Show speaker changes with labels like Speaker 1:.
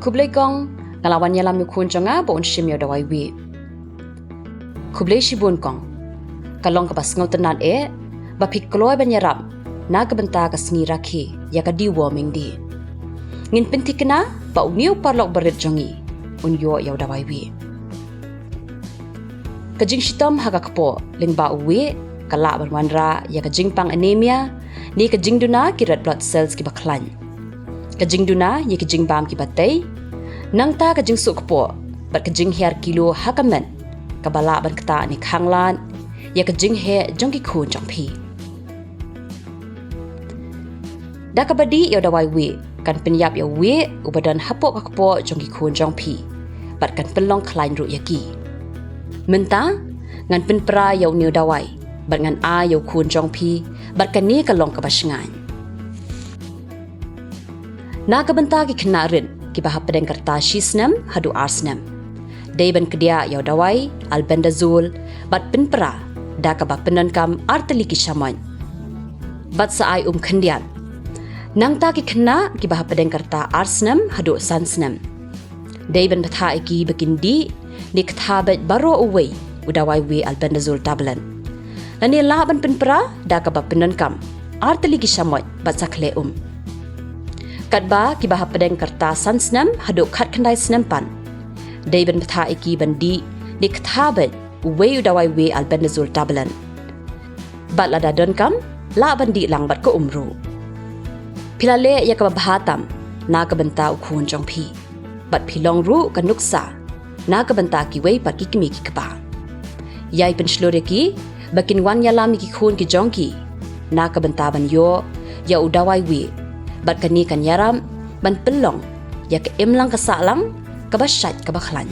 Speaker 1: Kublai kong ngalawan yalam yukun jonga bo unshim yo dawai wi. Kublai shibun kong kalong kapas ngau tenan bapik kloy banyarap na kabenta kasngi rakhi ya ka di warming di. Ngin pinti kena ba uniu parlok berit jongi unyo yo dawai wi. Kajing shitom haga kepo ling ba uwi kala banwanra ya kajing pang anemia ni kajing duna ki red blood cells ki baklan. Kajing duna ye kajing bam ki batay nang ta kajing su kepo bat kajing hiar kilo hakamen kabala ban kata ni khanglan ya kajing he jong ki khun jong phi. Da kabadi yo dawai wi kan penyap yo wi ubadan hapok ka kepo jong ki khun jong phi bat kan pelong klain ru yaki. Menta ngan penpra yau niu dawai bat ngan a yau kun jong pi bat kan ni kalong ka basengan na ka benta ki kena rin ki bahap pedeng kerta shisnem hadu arsnem dei ban kedia yau dawai albendazole bat penpra da ka ba penan kam arteli ki shaman bat saai khendian nang ta ki kena ki bahap pedeng kerta arsnem hadu sansnem dei ban batha ki bakindi ni ketabat baro away udawai we albendazole tablet. Lani laban penpera da ka bapenan kam arteli ki shamot bat sakle Katba ki bahap pedeng kerta sansnam haduk khat khandai snampan. Dei ban patha iki bandi ni ketabat we udawai we albendazole tablet. Bat lada don kam la bandi lang bat ko umru. Pilale ya ka bahatam na ka benta ukhun jong phi. Bat pilong ru ka nuksa na kabanta ki wei pat ki kimi ki kapa yai pen shlore ki bakin wan yalam ki khun ki jongki na kabanta ban yo ya udawai wi bat kani kan yaram ban pelong ya ke emlang ka salang ka bashat ka bakhlan